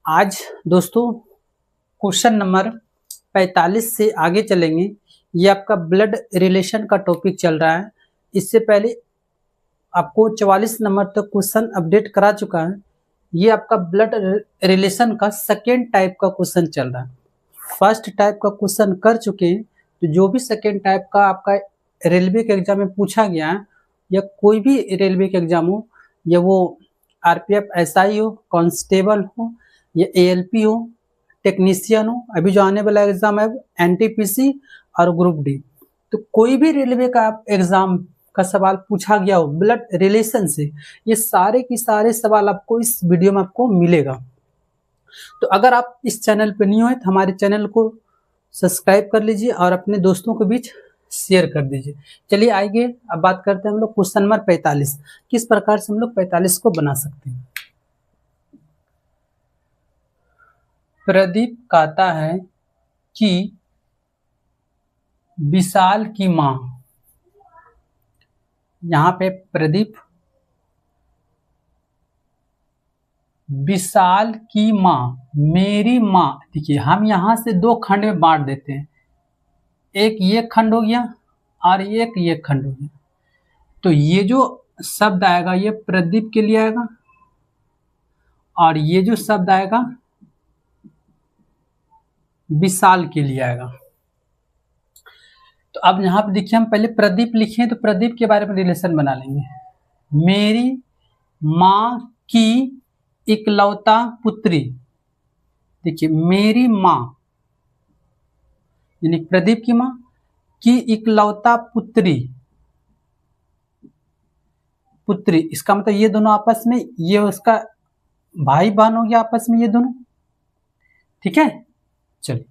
आज दोस्तों question number 45 से आगे चलेंगे। ये आपका ब्लड रिलेशन का टॉपिक चल रहा है। इससे पहले आपको 44 नंबर तक क्वेश्चन अपडेट करा चुका है। ये आपका ब्लड रिलेशन का सेकेंड टाइप का क्वेश्चन चल रहा है। फर्स्ट टाइप का क्वेश्चन कर चुके हैं, तो जो भी सेकेंड टाइप का आपका रेलवे के एग्जाम में पूछा गया है या कोई भी रेलवे के एग्जाम हो, या वो आरपीएफ एसआई हो, कांस्टेबल हो, या एएलपी हो, टेक्नीशियन हो, अभी जो आने वाला एग्जाम है एनटीपीसी और ग्रुप डी, तो कोई भी रेलवे का एग्जाम का सवाल पूछा गया हो ब्लड रिलेशन से, ये सारे के सारे सवाल आपको इस वीडियो में आपको मिलेगा। तो अगर आप इस चैनल पर न्यू है तो हमारे चैनल को सब्सक्राइब कर लीजिए और अपने दोस्तों के बीच शेयर कर दीजिए। चलिए आइए अब बात करते हैं हम लोग क्वेश्चन नंबर 45, किस प्रकार से हम लोग 45 को बना सकते हैं। प्रदीप कहता है कि विशाल की मां, यहां पे प्रदीप विशाल की मां मेरी मां, देखिए हम यहां से दो खंड में बांट देते हैं, एक ये खंड हो गया और एक ये खंड हो गया। तो ये जो शब्द आएगा ये प्रदीप के लिए आएगा और ये जो शब्द आएगा विशाल के लिए आएगा। तो अब यहां पे देखिए हम पहले प्रदीप लिखे तो प्रदीप के बारे में रिलेशन बना लेंगे। मेरी मां की इकलौता पुत्री, देखिए मेरी मां यानी प्रदीप की मां की इकलौता पुत्री, इसका मतलब ये दोनों आपस में, ये उसका भाई बहन हो गया आपस में ये दोनों, ठीक है। चलिए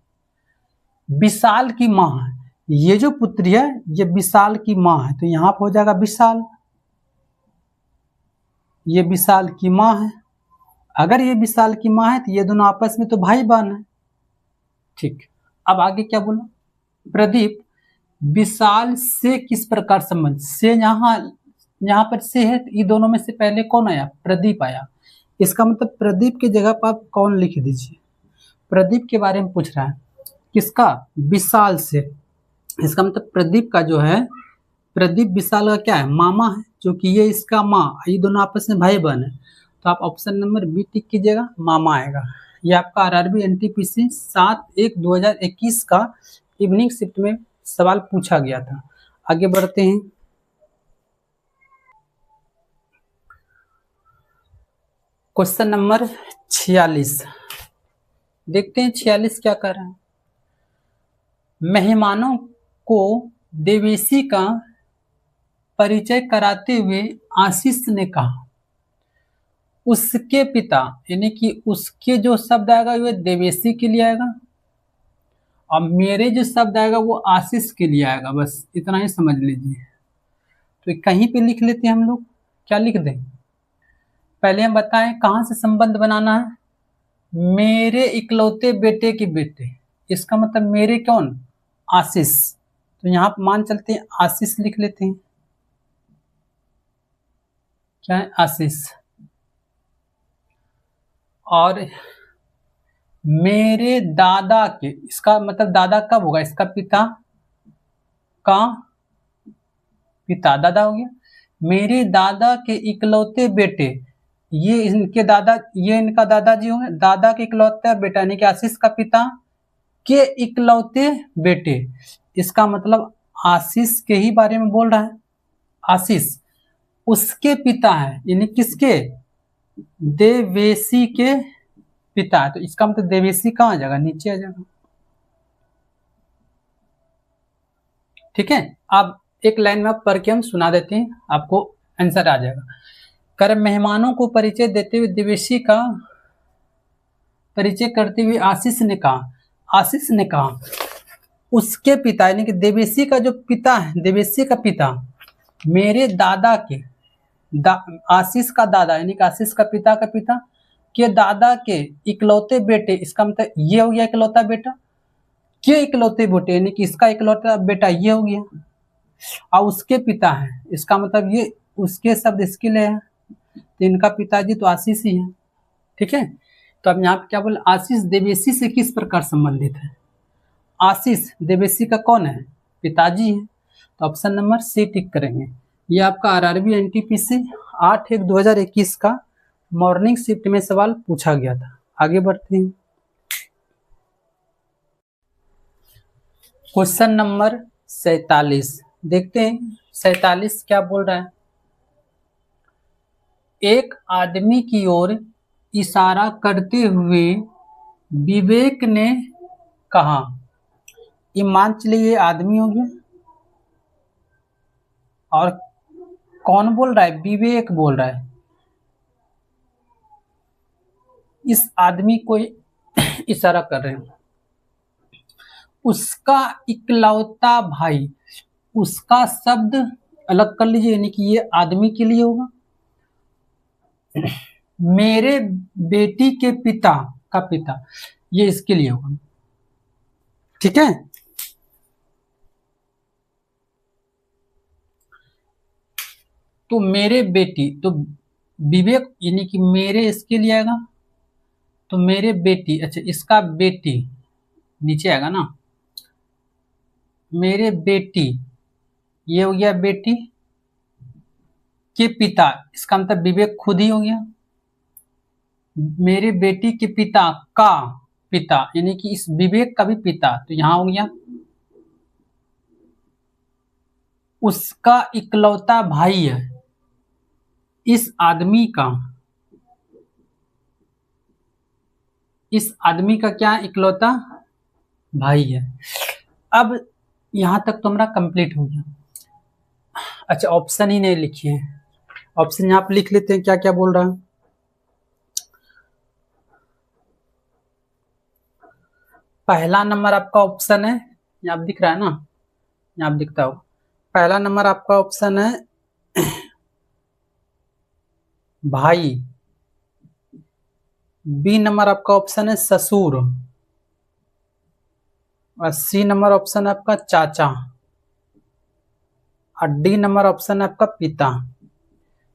विशाल की मां है, ये जो पुत्री है ये विशाल की मां है, तो यहां पर हो जाएगा विशाल, ये विशाल की मां है। अगर ये विशाल की मां है तो ये दोनों आपस में तो भाई बहन है, ठीक। अब आगे क्या बोला, प्रदीप विशाल से किस प्रकार संबंध, से यहाँ पर से है, तो ये दोनों में से पहले कौन आया, प्रदीप आया। इसका मतलब प्रदीप की जगह पर आप कौन लिख दीजिए, प्रदीप के बारे में पूछ रहा है, किसका, विशाल से। इसका मतलब प्रदीप का जो है, प्रदीप विशाल का क्या है, मामा है, जो कि ये इसका माँ, ये दोनों आपस में भाई बहन है। तो आप ऑप्शन नंबर बी टिक कीजिएगा, मामा आएगा। ये आपका आरआरबी एनटीपीसी 7/1/2021 का इवनिंग शिफ्ट में सवाल पूछा गया था। आगे बढ़ते हैं। क्वेश्चन नंबर 46 देखते हैं, 46 क्या कर रहा है। मेहमानों को देवेशी का परिचय कराते हुए आशीष ने कहा, उसके पिता, यानी कि उसके जो शब्द आएगा वो देवेशी के लिए आएगा और मेरे जो शब्द आएगा वो आशीष के लिए आएगा, बस इतना ही समझ लीजिए। तो कहीं पे लिख लेते हैं हम लोग, क्या लिख दें, पहले हम बताएं कहाँ से संबंध बनाना है, मेरे इकलौते बेटे के बेटे, इसका मतलब मेरे कौन, आशीष, तो यहाँ पर मान चलते हैं आशीष लिख लेते हैं, क्या है आशीष। और मेरे दादा के, इसका मतलब दादा कब होगा, इसका पिता का पिता, दादा हो गया। मेरे दादा के इकलौते बेटे, ये इनके दादा, ये इनका दादाजी होंगे, दादा के इकलौते बेटा यानी कि आशीष का पिता के इकलौते बेटे, इसका मतलब आशीष के ही बारे में बोल रहा है। आशीष उसके पिता है, यानी किसके, देवेशी के पिता है, तो इसका मतलब देवेशी कहाँ आ जाएगा, नीचे आ जाएगा, ठीक है। अब एक लाइन में पढ़ के हम सुना देते हैं, आपको आंसर आ जाएगा। कर मेहमानों को परिचय देते हुए देवेशी का परिचय करते हुए आशीष ने कहा उसके पिता, यानी कि देवेशी का जो पिता है, देवेशी का पिता मेरे दादा के आशीष का दादा, यानी कि आशीष का पिता के दादा के इकलौते बेटे, इसका मतलब ये हो गया इकलौता बेटा, के इकलौते बेटे यानी कि इसका इकलौता बेटा ये हो गया, और उसके पिता है, इसका मतलब ये उसके शब्द इसके लिए है, तो इनका पिताजी तो आशीष ही है, ठीक है। तो अब यहाँ पे क्या बोले, आशीष देवेशी से किस प्रकार संबंधित है? आशीष देवेशी का कौन है? पिताजी है। तो ऑप्शन नंबर सी टिक करेंगे। ये आपका आरआरबी एनटीपीसी 8/1/2021 का मॉर्निंग शिफ्ट में सवाल पूछा गया था। आगे बढ़ते हैं। क्वेश्चन नंबर 47 देखते हैं। 47 क्या बोल रहा है? एक आदमी की ओर इशारा करते हुए विवेक ने कहा। ये मान चलिए ये आदमी हो गया, और कौन बोल रहा है? विवेक बोल रहा है। इस आदमी को इशारा कर रहे हैं। उसका इकलौता भाई, उसका शब्द अलग कर लीजिए, यानी कि ये आदमी के लिए होगा। मेरे बेटी के पिता का पिता, ये इसके लिए होगा। ठीक है। तो मेरे बेटी, तो विवेक यानी कि मेरे इसके लिए आएगा। तो मेरे बेटी, अच्छा इसका बेटी नीचे आएगा ना। मेरे बेटी, ये हो गया बेटी के पिता, इसका मतलब विवेक खुद ही हो गया। मेरे बेटी के पिता का पिता, यानी कि इस विवेक का भी पिता, तो यहां हो गया। उसका इकलौता भाई है, इस आदमी का, इस आदमी का क्या इकलौता भाई है। अब यहां तक तो हमारा कंप्लीट हो गया। अच्छा ऑप्शन ही नहीं लिखिए, ऑप्शन यहां पे लिख लेते हैं क्या क्या बोल रहा है। पहला नंबर आपका ऑप्शन है, यहाँ दिख रहा है ना, यहाँ दिखता हो। पहला नंबर आपका ऑप्शन है भाई, बी नंबर आपका ऑप्शन है ससुर, और सी नंबर ऑप्शन है आपका चाचा, और डी नंबर ऑप्शन है आपका पिता।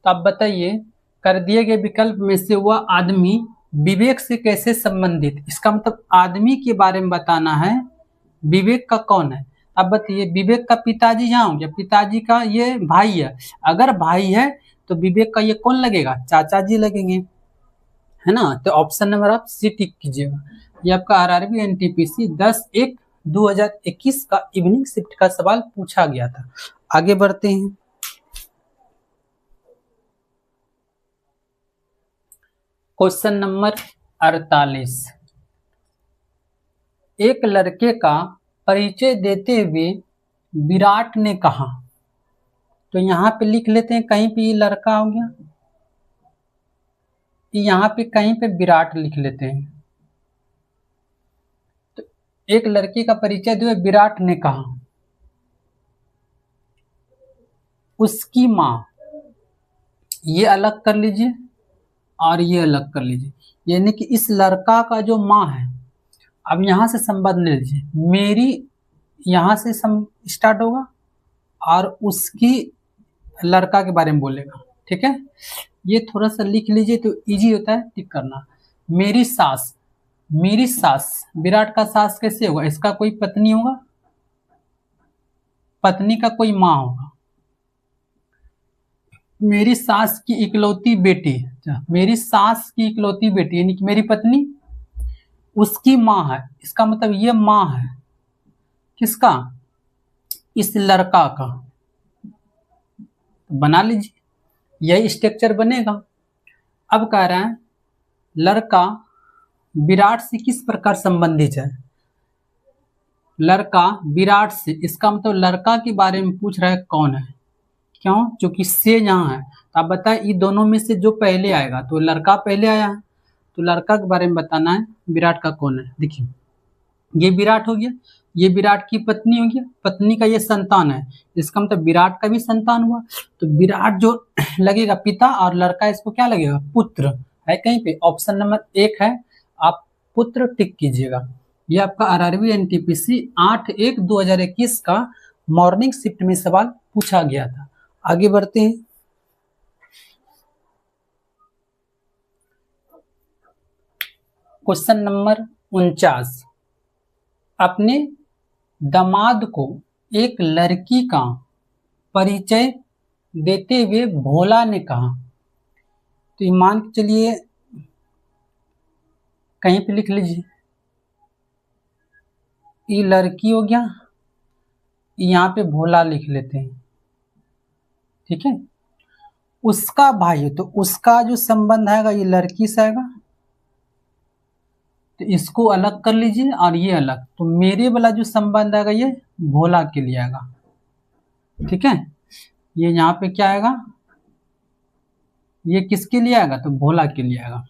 तो आप बताइए, कर दिए गए विकल्प में से वह आदमी विवेक से कैसे संबंधित, इसका मतलब आदमी के बारे में बताना है। विवेक का कौन है? अब बताइए, विवेक का पिताजी यहाँ हो गया, पिताजी का ये भाई है। अगर भाई है तो विवेक का ये कौन लगेगा? चाचा जी लगेंगे, है ना। तो ऑप्शन नंबर आप सी टिक कीजिएगा। ये आपका आरआरबी एनटीपीसी 10/1/2021 का इवनिंग शिफ्ट का सवाल पूछा गया था। आगे बढ़ते हैं। क्वेश्चन नंबर 48, एक लड़के का परिचय देते हुए विराट ने कहा। तो यहाँ पे लिख लेते हैं, कहीं पे ये लड़का हो गया, यहाँ पे कहीं पे विराट लिख लेते हैं। तो एक लड़के का परिचय दिए विराट ने कहा, उसकी माँ, ये अलग कर लीजिए और ये अलग कर लीजिए, यानी कि इस लड़का का जो माँ है, अब यहां से संबंध ले लीजिए, मेरी यहां से स्टार्ट होगा और उसकी लड़का के बारे में बोलेगा। ठीक है, ये थोड़ा सा लिख लीजिए तो इजी होता है टिक करना। मेरी सास, मेरी सास, विराट का सास कैसे होगा? इसका कोई पत्नी होगा, पत्नी का कोई माँ होगा। मेरी सास की इकलौती बेटी, मेरी सास की इकलौती बेटी यानी कि मेरी पत्नी, उसकी माँ है, इसका मतलब ये माँ है किसका? इस लड़का का। बना लीजिए, यही स्ट्रक्चर बनेगा। अब कह रहा है लड़का विराट से किस प्रकार संबंधित है? लड़का विराट से, इसका मतलब लड़का के बारे में पूछ रहा है कौन है। क्यों? क्योंकि से यहाँ है। तो आप बताएं इन दोनों में से जो पहले आएगा, तो लड़का पहले आया है, तो लड़का के बारे में बताना है विराट का कौन है। देखिए ये विराट हो गया, ये विराट की पत्नी हो गया, पत्नी का ये संतान है, इसका मतलब विराट का भी संतान हुआ। तो विराट जो लगेगा पिता, और लड़का इसको क्या लगेगा? पुत्र है। कहीं पे ऑप्शन नंबर 1 है, आप पुत्र टिक कीजिएगा। ये आपका आरआरबी एनटीपीसी 8/1/2021 का मॉर्निंग शिफ्ट में सवाल पूछा गया था। आगे बढ़ते हैं। क्वेश्चन नंबर 49, अपने दामाद को एक लड़की का परिचय देते हुए भोला ने कहा। तो ये मान के चलिए, कहीं पे लिख लीजिए, ये लड़की हो गया, यहाँ पे भोला लिख लेते हैं, ठीक है। उसका भाई, तो उसका जो संबंध आएगा ये लड़की से आएगा, तो इसको अलग कर लीजिए और ये अलग। तो मेरे वाला जो संबंध आएगा ये भोला के लिए आएगा, ठीक है। ये यहाँ पे क्या आएगा, ये किसके लिए आएगा, तो भोला के लिए आएगा।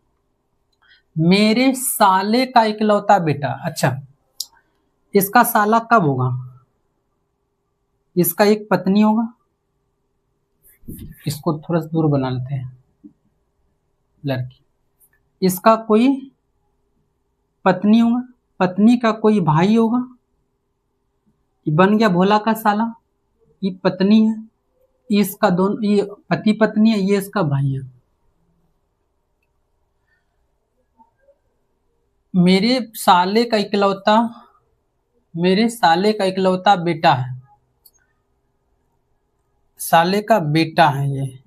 मेरे साले का इकलौता बेटा, अच्छा इसका साला कब होगा, इसका एक पत्नी होगा, इसको थोड़ा सा दूर बना लेते हैं, लड़की, इसका कोई पत्नी होगा, पत्नी का कोई भाई होगा, ये बन गया भोला का साला। ये पत्नी है, इसका दोनों, ये पति पत्नी है, ये इसका भाई है। मेरे साले का इकलौता बेटा है, साले का बेटा है, ये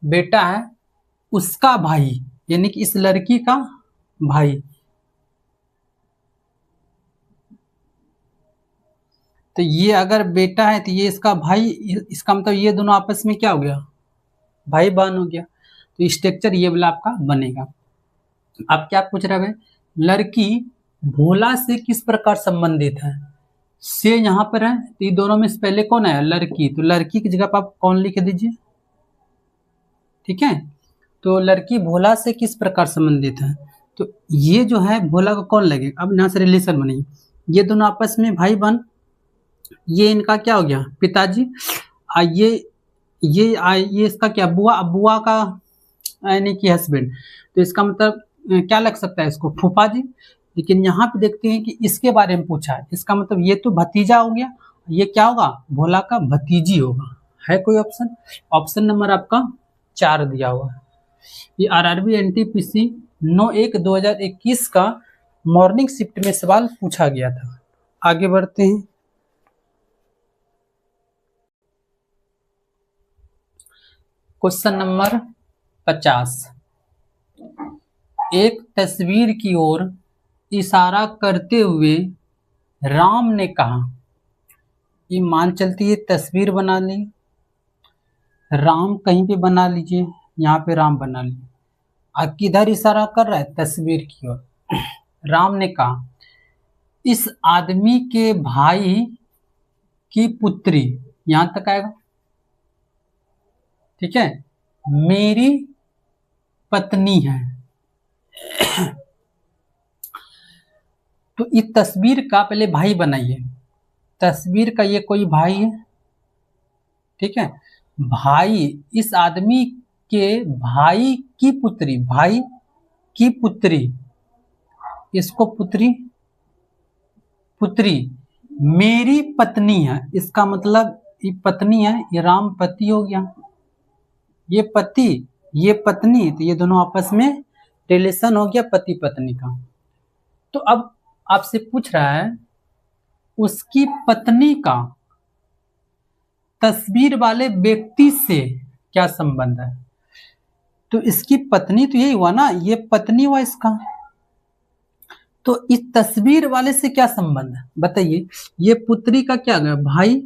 बेटा है, उसका भाई यानी कि इस लड़की का भाई। तो ये अगर बेटा है तो ये इसका भाई, इसका मतलब ये दोनों आपस में क्या हो गया, भाई बहन हो गया। तो स्ट्रक्चर ये वाला आपका बनेगा। अब क्या पूछ रहा है, लड़की भोला से किस प्रकार संबंधित है, से यहाँ पर है, तो ये दोनों में से पहले कौन है, लड़की, तो लड़की की जगह पर आप कौन लिख दीजिए, ठीक है। तो लड़की भोला से किस प्रकार संबंधित है, तो ये जो है भोला को कौन लगेगा। अब यहाँ से रिलेशन बनेगी, ये दोनों आपस में भाई बहन, ये इनका क्या हो गया, पिताजी, ये इसका क्या, बुआ का यानी कि हस्बैंड, तो इसका मतलब क्या लग सकता है इसको, फूफा जी। लेकिन यहाँ पे देखते हैं कि इसके बारे में पूछा है, इसका मतलब ये तो भतीजा हो गया, ये क्या होगा, भोला का भतीजी होगा। है कोई ऑप्शन, ऑप्शन नंबर आपका 4 दिया हुआ है। ये आरआरबी एनटीपीसी 9/1/2021 का मॉर्निंग शिफ्ट में सवाल पूछा गया था। आगे बढ़ते हैं। क्वेश्चन नंबर 50, एक तस्वीर की ओर इशारा करते हुए राम ने कहा। ये मान चलती है तस्वीर बना ली, राम कहीं पे बना लीजिए, यहाँ पे राम बना लीजिए, अब किधर इशारा कर रहा है, तस्वीर की ओर। राम ने कहा, इस आदमी के भाई की पुत्री, यहां तक आएगा, ठीक है, मेरी पत्नी है। तो इस तस्वीर का पहले भाई बनाइए, तस्वीर का ये कोई भाई है, ठीक है, भाई, इस आदमी के भाई की पुत्री, भाई की पुत्री, इसको पुत्री मेरी पत्नी है, इसका मतलब ये पत्नी है, ये राम पति हो गया, ये पति ये पत्नी, तो ये दोनों आपस में रिलेशन हो गया पति पत्नी का। तो अब आपसे पूछ रहा है उसकी पत्नी का तस्वीर वाले व्यक्ति से क्या संबंध है। तो इसकी पत्नी तो यही हुआ ना, ये पत्नी हुआ इसका, तो इस तस्वीर वाले से क्या संबंध है बताइए। ये पुत्री का क्या गया, भाई,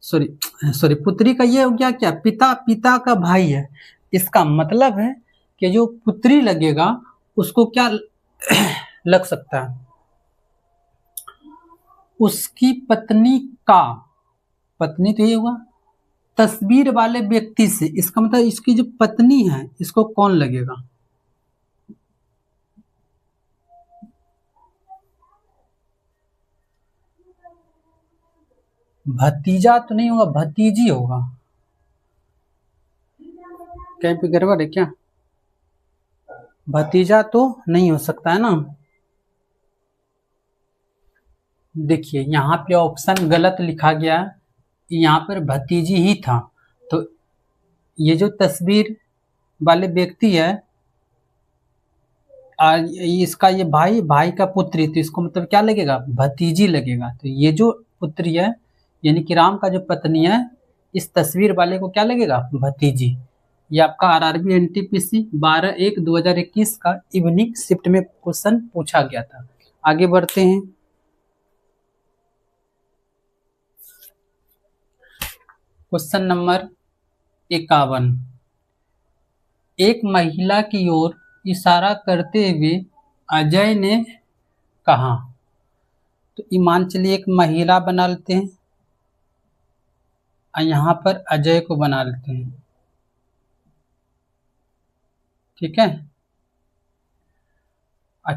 सॉरी पुत्री का ये हो गया क्या, पिता का भाई है। इसका मतलब है कि जो पुत्री लगेगा उसको क्या लग सकता है, उसकी पत्नी का, पत्नी तो ये हुआ, तस्वीर वाले व्यक्ति से, इसका मतलब इसकी जो पत्नी है इसको कौन लगेगा, भतीजा तो नहीं होगा, भतीजी होगा। कहीं पे गड़बड़ है क्या, भतीजा तो नहीं हो सकता है ना। देखिए यहाँ पे ऑप्शन गलत लिखा गया है, यहाँ पर भतीजी ही था। तो ये जो तस्वीर वाले व्यक्ति है, इसका ये भाई का पुत्री, तो इसको मतलब क्या लगेगा, भतीजी लगेगा। तो ये जो पुत्री है यानी कि राम का जो पत्नी है, इस तस्वीर वाले को क्या लगेगा, भतीजी। ये आपका आरआरबी एनटीपीसी 12/1/2021 का इवनिंग शिफ्ट में क्वेश्चन पूछा गया था। आगे बढ़ते हैं। Question number 51। एक महिला की ओर इशारा करते हुए अजय ने कहा। तो ईमान चलिए एक महिला बना लेते हैं और यहाँ पर अजय को बना लेते हैं, ठीक है। और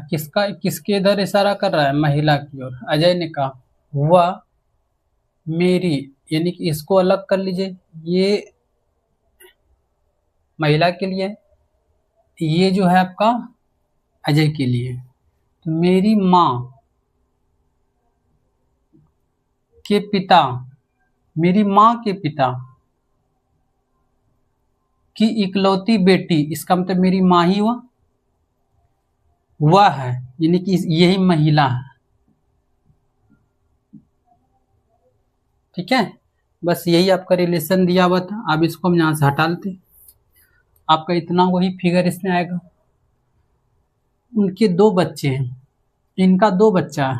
किसके इधर इशारा कर रहा है, महिला की ओर। अजय ने कहा वह मेरी, यानी कि इसको अलग कर लीजिए, ये महिला के लिए, ये जो है आपका अजय के लिए। तो मेरी माँ के पिता, मेरी माँ के पिता की इकलौती बेटी, इसका मतलब मेरी माँ ही वह है, यानी कि यही महिला है, ठीक है। बस यही आपका रिलेशन दिया हुआ था। अब इसको हम यहाँ से हटा लेते, आपका इतना वही फिगर इसमें आएगा। उनके 2 बच्चे हैं, इनका 2 बच्चा है,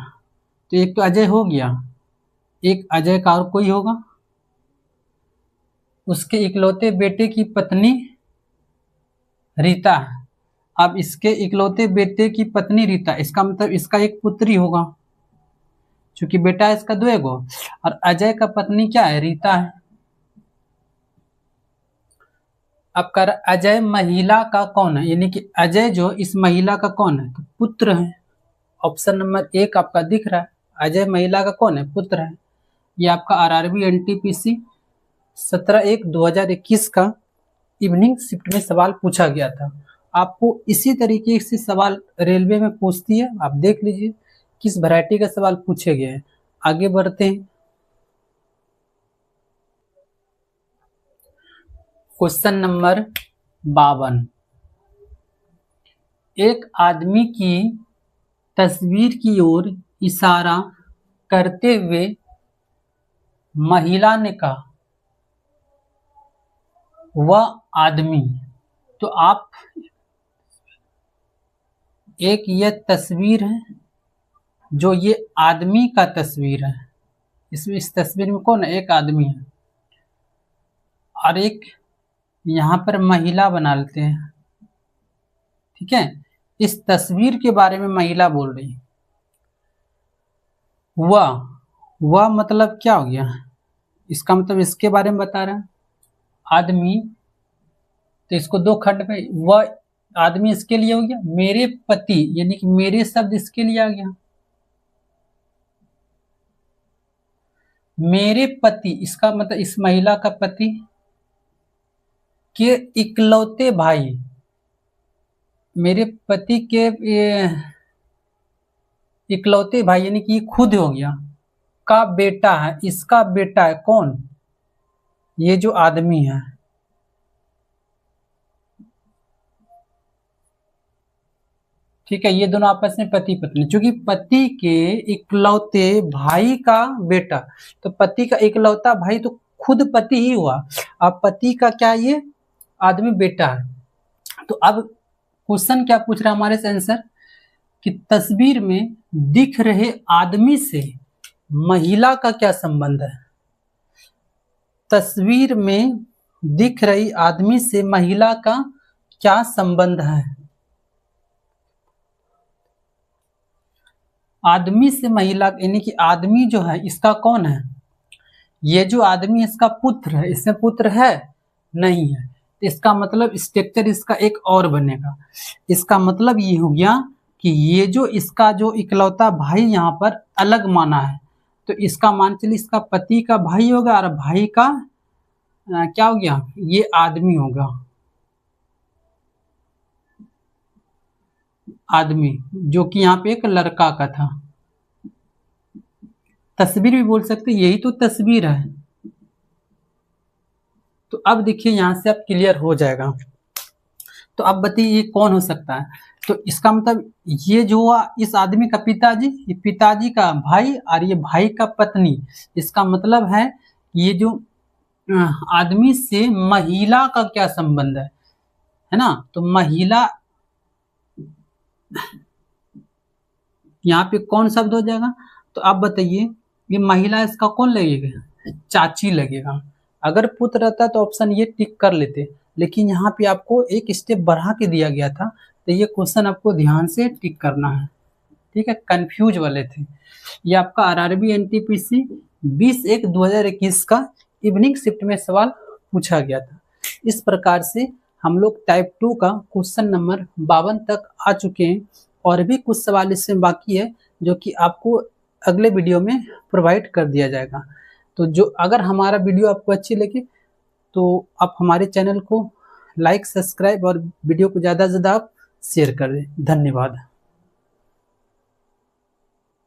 तो एक तो अजय हो गया, एक अजय का और कोई होगा, उसके इकलौते बेटे की पत्नी रीता है। अब इसके इकलौते बेटे की पत्नी रीता, इसका मतलब इसका एक पुत्री होगा, क्योंकि बेटा है इसका 2 गो, और अजय का पत्नी क्या है, रीता है। अब कर अजय महिला का कौन है, यानी कि अजय जो इस महिला का कौन है, तो पुत्र है। ऑप्शन नंबर 1 आपका दिख रहा है, अजय महिला का कौन है, पुत्र है। ये आपका आरआरबी एनटीपीसी 17/1/2021 का इवनिंग शिफ्ट में सवाल पूछा गया था। आपको इसी तरीके से सवाल रेलवे में पूछती है, आप देख लीजिए किस वैरायटी का सवाल पूछे गए हैं। आगे बढ़ते हैं। Question number 52। एक आदमी की तस्वीर की ओर इशारा करते हुए महिला ने कहा वह आदमी। तो आप एक ये तस्वीर है, जो ये आदमी का तस्वीर है, इसमें इस तस्वीर में कौन है, एक आदमी है, और एक यहाँ पर महिला बना लेते हैं, ठीक है। इस तस्वीर के बारे में महिला बोल रही है। वह मतलब क्या हो गया, इसका मतलब इसके बारे में बता रहा है आदमी, तो इसको 2 खंड में, वह आदमी इसके लिए हो गया, मेरे पति, यानी कि मेरे शब्द इसके लिए आ गया, मेरे पति, इसका मतलब इस महिला का पति के इकलौते भाई, मेरे पति के इकलौते भाई, यानी कि खुद हो गया, का बेटा है, इसका बेटा है कौन, ये जो आदमी है, ठीक है। ये दोनों आपस में पति पत्नी, क्योंकि पति के इकलौते भाई का बेटा, तो पति का इकलौता भाई तो खुद पति ही हुआ, अब पति का क्या ये आदमी बेटा है। तो अब क्वेश्चन क्या पूछ रहा है हमारे से आंसर, कि तस्वीर में दिख रहे आदमी से महिला का क्या संबंध है, तस्वीर में दिख रही आदमी से महिला का क्या संबंध है। आदमी से महिला, यानी कि आदमी जो है इसका कौन है, ये जो आदमी इसका पुत्र है, इसमें पुत्र है नहीं है, इसका मतलब स्ट्रक्चर इसका एक और बनेगा। इसका मतलब ये हो गया कि ये जो इसका जो इकलौता भाई यहाँ पर अलग माना है, तो इसका मान चलिए इसका पति का भाई होगा, और भाई का क्या हो गया, ये आदमी होगा, आदमी जो कि यहाँ पे एक लड़का का था, तस्वीर भी बोल सकते, यही तो तस्वीर है। तो अब देखिए यहाँ से अब क्लियर हो जाएगा। तो अब बताइए ये कौन हो सकता है? तो इसका मतलब ये जो हुआ इस आदमी का पिताजी, ये पिताजी का भाई और ये भाई का पत्नी। इसका मतलब है ये जो आदमी से महिला का क्या संबंध है ना? तो महिला यहाँ पे कौन शब्द हो जाएगा? तो आप बताइए ये महिला इसका कौन लगेगा? चाची लगेगा। अगर पुत्र रहता तो ऑप्शन ये टिक कर लेते, लेकिन यहाँ पे आपको एक स्टेप बढ़ा के दिया गया था, तो ये क्वेश्चन आपको ध्यान से टिक करना है, ठीक है? कंफ्यूज वाले थे। ये आपका आरआरबी एनटीपीसी 20/1/2021 का इवनिंग शिफ्ट में सवाल पूछा गया था। इस प्रकार से हम लोग टाइप 2 का क्वेश्चन नंबर 52 तक आ चुके हैं, और भी कुछ सवाल इसमें बाकी है जो कि आपको अगले वीडियो में प्रोवाइड कर दिया जाएगा। तो जो अगर हमारा वीडियो आपको अच्छी लगे तो आप हमारे चैनल को लाइक, सब्सक्राइब और वीडियो को ज़्यादा से ज़्यादा आप शेयर कर दें। धन्यवाद।